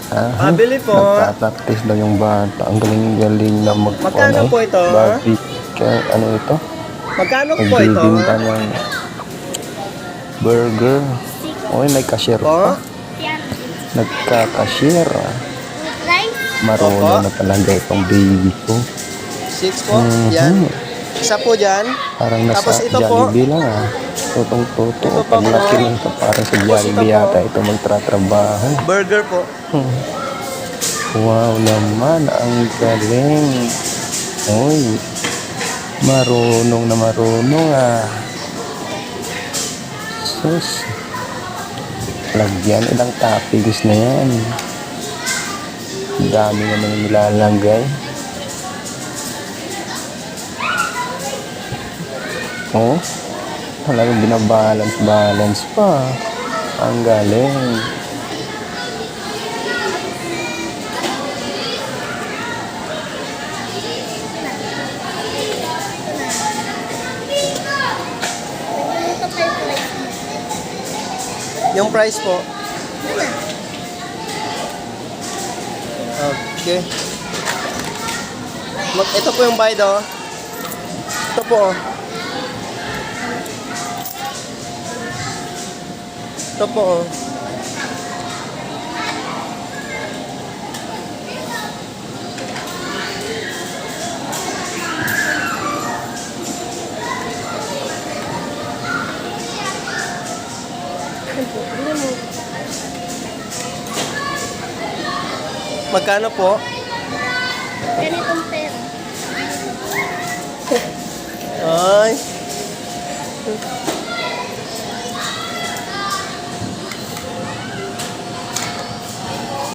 Pabili po. Nagpa-practice daw yung bata. Ang galing-galing na Magkano po ito? Ano ito? Magkano po ito? Nagbibinta ng burger. Oy, may cashier Po? pa. Nagka-cashier. Rice? Marunong na talaga itong baby ko. 6 po? Yan. Isa po dyan. Parang nasa Tapos ito po. Jollibee lang Totong-toto. Ito pa po. Paglaki nito, parang sa Tapos ito Jollibee po. yata ito magtratrabaho. Burger po. Wow naman, ang galing. Uy, marunong na marunong Sus. Lagyan, ilang toppings na yan. Ang dami naman yung nilalagay. Oh, talagang binabalance pa. Ang galing. Ito pa yung rice. Yung price po. Okay. Ito po yung bayad oh. Ito po oh. Ito po oh. Magkano po? Ganitong pera. Ay.